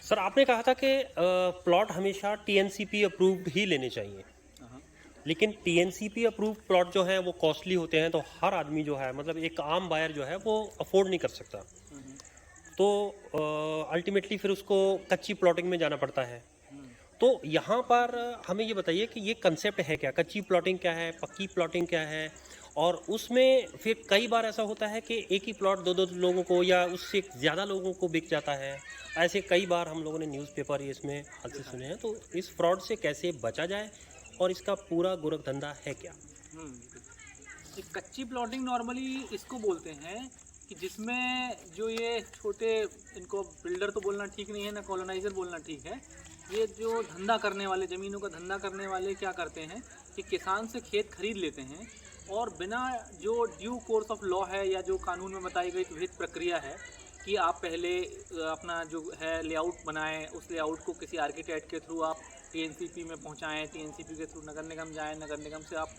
Sir आपने कहा था कि प्लॉट हमेशा टीएनसीपी अप्रूव्ड ही लेने चाहिए। हाँ। लेकिन टीएनसीपी अप्रूव्ड प्लॉट जो है वो कॉस्टली होते हैं, तो हर आदमी जो है मतलब एक आम बायर जो है वो अफोर्ड नहीं कर सकता। हम्म। तो अल्टीमेटली फिर उसको कच्ची प्लॉटिंग में जाना पड़ता है। हम्म। तो यहाँ पर हमें ये बताइए कि ये कंसेप्ट है क्या, कच्ची प्लॉटिंग क्या है, पक्की प्लॉटिंग क्या है। और उसमें फिर कई बार ऐसा होता है कि एक ही प्लॉट दो दो लोगों को या उससे ज़्यादा लोगों को बिक जाता है। ऐसे कई बार हम लोगों ने न्यूज़पेपर ये इसमें हाल से देखा है। सुने हैं। तो इस फ्रॉड से कैसे बचा जाए और इसका पूरा गोरख धंधा है क्या? ये कच्ची प्लॉटिंग नॉर्मली इसको बोलते हैं कि जिसमें जो ये छोटे, इनको बिल्डर तो बोलना ठीक नहीं है ना कॉलोनाइजर बोलना ठीक है। ये जो धंधा करने वाले, ज़मीनों का धंधा करने वाले क्या करते हैं कि किसान से खेत खरीद लेते हैं और बिना जो ड्यू कोर्स ऑफ लॉ है या जो कानून में बताई गई विहित प्रक्रिया है कि आप पहले अपना जो है लेआउट बनाएं, उस लेआउट को किसी आर्किटेक्ट के थ्रू आप टीएनसीपी में पहुंचाएं, टीएनसीपी के थ्रू नगर निगम जाएं, नगर निगम से आप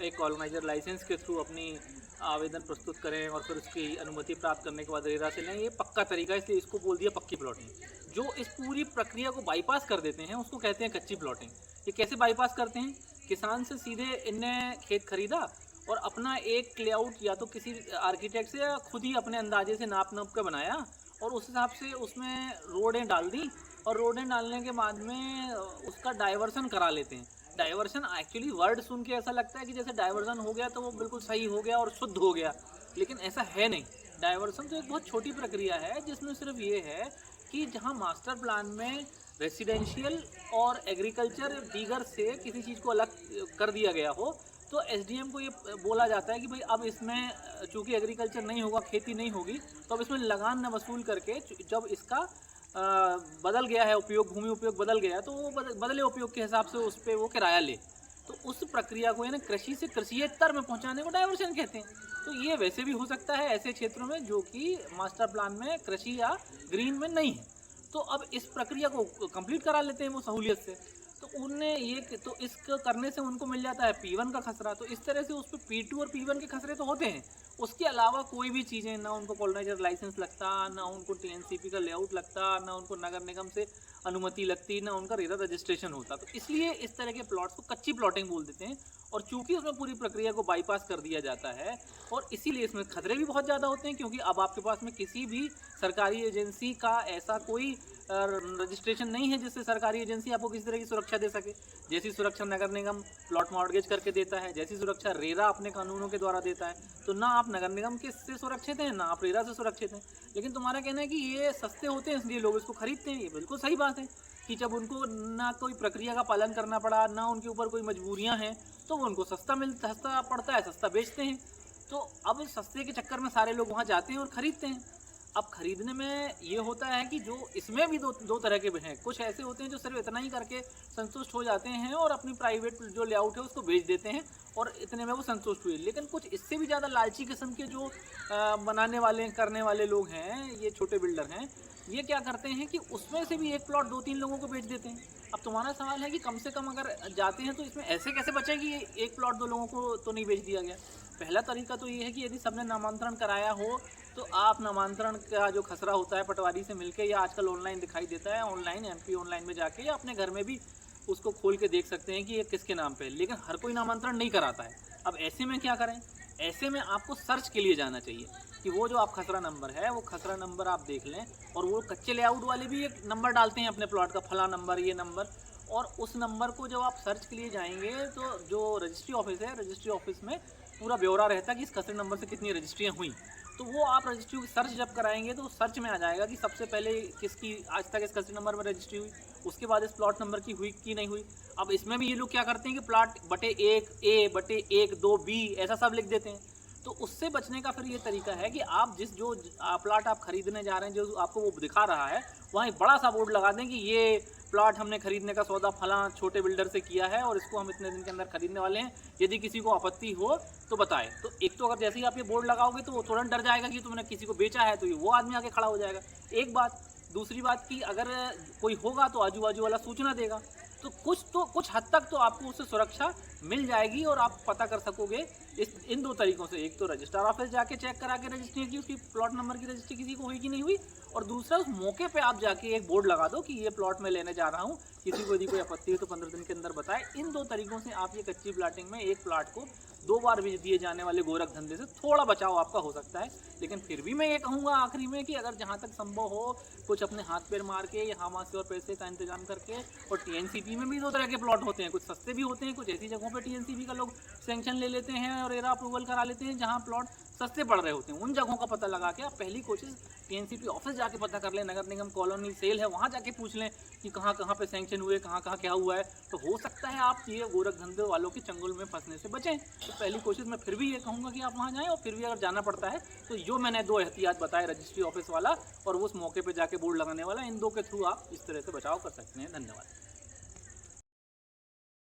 एक कॉलोनाइजर लाइसेंस के थ्रू अपनी आवेदन प्रस्तुत करें और फिर उसकी अनुमति प्राप्त करने के बाद रेरा से लें। ये पक्का तरीका है, इसलिए इसको बोल दिया पक्की प्लॉटिंग। जो इस पूरी प्रक्रिया को बाईपास कर देते हैं उसको कहते हैं कच्ची प्लॉटिंग। ये कैसे बाईपास करते हैं? किसान से सीधे इनने खेत खरीदा और अपना एक लेआउट या तो किसी आर्किटेक्ट से या खुद ही अपने अंदाजे से नाप नाप कर बनाया और उस हिसाब से उसमें रोडें डाल दी और रोडें डालने के बाद में उसका डाइवर्सन करा लेते हैं। डाइवर्सन एक्चुअली वर्ड सुन के ऐसा लगता है कि जैसे डाइवर्सन हो गया तो वो बिल्कुल सही हो गया और शुद्ध हो गया, लेकिन ऐसा है नहीं। डाइवर्सन तो एक बहुत छोटी प्रक्रिया है जिसमें सिर्फ ये है कि जहाँ मास्टर प्लान में रेसिडेंशियल और एग्रीकल्चर दीगर से किसी चीज़ को अलग कर दिया गया हो तो एसडीएम को ये बोला जाता है कि भाई अब इसमें चूंकि एग्रीकल्चर नहीं होगा, खेती नहीं होगी, तो अब इसमें लगान न वसूल करके जब इसका बदल गया है उपयोग, भूमि उपयोग बदल गया, तो वो बदले उपयोग के हिसाब से उस पर वो किराया ले। तो उस प्रक्रिया को यानी कृषि से कृषियेतर में पहुंचाने को डाइवर्शन कहते हैं। तो ये वैसे भी हो सकता है ऐसे क्षेत्रों में जो कि मास्टर प्लान में कृषि या ग्रीन में नहीं है। तो अब इस प्रक्रिया को कंप्लीट करा लेते हैं वो सहूलियत से। तो उनने ये तो इसको करने से उनको मिल जाता है P1 का खसरा। तो इस तरह से उस पर P2 और P1 के खसरे तो होते हैं। उसके अलावा कोई भी चीज़ें, ना उनको कॉलोनाइजर लाइसेंस लगता, ना उनको टीएनसीपी का लेआउट लगता, ना उनको नगर निगम से अनुमति लगती, ना उनका रेरा रजिस्ट्रेशन होता। तो इसलिए इस तरह के प्लॉट्स को कच्ची प्लॉटिंग बोल देते हैं। और चूंकि उसमें पूरी प्रक्रिया को बाईपास कर दिया जाता है और इसीलिए इसमें खतरे भी बहुत ज़्यादा होते हैं, क्योंकि अब आपके पास में किसी भी सरकारी एजेंसी का ऐसा कोई रजिस्ट्रेशन नहीं है जिससे सरकारी एजेंसी आपको किसी तरह की सुरक्षा दे सके। जैसी सुरक्षा नगर निगम प्लॉट मॉर्गेज करके देता है, जैसी सुरक्षा रेरा अपने कानूनों के द्वारा देता है, तो ना आप नगर निगम के से सुरक्षित हैं ना आप रेरा से सुरक्षित हैं। लेकिन तुम्हारा कहना है कि ये सस्ते होते हैं इसलिए लोग इसको खरीदते हैं। ये बिल्कुल सही बात है कि जब उनको ना कोई प्रक्रिया का पालन करना पड़ा, ना उनके ऊपर कोई मजबूरियां हैं, तो वो उनको सस्ता पड़ता है, सस्ता बेचते हैं। तो अब सस्ते के चक्कर में सारे लोग वहाँ जाते हैं और ख़रीदते हैं। अब खरीदने में ये होता है कि जो इसमें भी दो तरह के हैं। कुछ ऐसे होते हैं जो सिर्फ इतना ही करके संतुष्ट हो जाते हैं और अपनी प्राइवेट जो लेआउट है उसको बेच देते हैं और इतने में वो संतुष्ट हुए। लेकिन कुछ इससे भी ज़्यादा लालची किस्म के जो बनाने वाले करने वाले लोग हैं, ये छोटे बिल्डर हैं, ये क्या करते हैं कि उसमें से भी एक प्लॉट 2-3 लोगों को बेच देते हैं। अब तुम्हारा सवाल है कि कम से कम अगर जाते हैं तो इसमें ऐसे कैसे बचे कि एक प्लॉट 2 लोगों को तो नहीं बेच दिया गया। पहला तरीका तो ये है कि यदि सबने नामांतरण कराया हो तो आप नामांतरण का जो खसरा होता है पटवारी से मिलके, या आजकल ऑनलाइन दिखाई देता है, ऑनलाइन एमपी ऑनलाइन में जाके या अपने घर में भी उसको खोल के देख सकते हैं कि ये किसके नाम पे है। लेकिन हर कोई नामांतरण नहीं कराता है। अब ऐसे में क्या करें? ऐसे में आपको सर्च के लिए जाना चाहिए कि वो जो आप खसरा नंबर है वो खसरा नंबर आप देख लें। और वो कच्चे लेआउट वाले भी एक नंबर डालते हैं अपने प्लॉट का, फला नंबर, ये नंबर। और उस नंबर को जब आप सर्च के लिए जाएंगे तो जो रजिस्ट्री ऑफिस है, रजिस्ट्री ऑफिस में पूरा ब्यौरा रहता है कि इस खसरे नंबर से कितनी रजिस्ट्रियाँ हुई। तो वो आप रजिस्ट्री की सर्च जब कराएंगे तो सर्च में आ जाएगा कि सबसे पहले किसकी आज तक इस खसरे नंबर में रजिस्ट्री हुई, उसके बाद इस प्लॉट नंबर की हुई कि नहीं हुई। अब इसमें भी ये लोग क्या करते हैं कि प्लॉट बटे 1A/1 2B ऐसा सब लिख देते हैं। तो उससे बचने का फिर ये तरीका है कि आप जो प्लॉट आप खरीदने जा रहे हैं, जो आपको वो दिखा रहा है, वहाँ एक बड़ा सा बोर्ड लगा दें कि ये प्लॉट हमने खरीदने का सौदा फला छोटे बिल्डर से किया है और इसको हम इतने दिन के अंदर खरीदने वाले हैं, यदि किसी को आपत्ति हो तो बताएं। तो एक तो अगर जैसे ही आप ये बोर्ड लगाओगे तो वो तुरंत डर जाएगा कि तुमने किसी को बेचा है, तो ये वो आदमी आके खड़ा हो जाएगा। एक बात। दूसरी बात कि अगर कोई होगा तो आजू बाजू वाला सूचना देगा। तो कुछ हद तक तो आपको उससे सुरक्षा मिल जाएगी और आप पता कर सकोगे इन दो तरीकों से। एक तो रजिस्ट्रार ऑफिस जाके चेक करा के रजिस्ट्री की उसकी प्लॉट नंबर की रजिस्ट्री किसी को हुई कि नहीं हुई, और दूसरा उस मौके पे आप जाके एक बोर्ड लगा दो कि ये प्लॉट मैं लेने जा रहा हूँ, किसी को यदि कोई आपत्ति है तो 15 दिन के अंदर बताए। इन दो तरीकों से आप ये कच्ची प्लाटिंग में एक प्लाट को 2 बार भी दिए जाने वाले गोरख धंधे से थोड़ा बचाव आपका हो सकता है। लेकिन फिर भी मैं ये कहूँगा आखिरी में कि अगर जहाँ तक संभव हो कुछ अपने हाथ पैर मार के यहाँ वहाँ से और पैसे का इंतजाम करके, और टीएनसीपी में भी 2 तरह के प्लॉट होते हैं, कुछ सस्ते भी होते हैं, कुछ ऐसी जगहों पे टीएनसीपी का लोग सैंक्शन ले लेते हैं और एरा अप्रूवल करा लेते हैं जहाँ प्लॉट सस्ते पड़ रहे होते हैं। उन जगहों का पता लगा के आप पहली कोशिश टीएनसीपी ऑफिस जाके पता कर लें, नगर निगम कॉलोनी सेल है वहाँ जाके पूछ लें कि कहाँ कहाँ पे सैंक्शन हुए, कहाँ कहाँ क्या हुआ है। तो हो सकता है आप ये गोरख धंधे वालों के चंगुल में फंसने से बचें। तो पहली कोशिश मैं फिर भी ये कहूँगा कि आप वहाँ जाएँ, और फिर भी अगर जाना पड़ता है तो जो मैंने 2 एहतियात बताए, रजिस्ट्री ऑफिस वाला और उस मौके पर जाके बोर्ड लगाने वाला, इन 2 के थ्रू आप इस तरह से बचाव कर सकते हैं। धन्यवाद।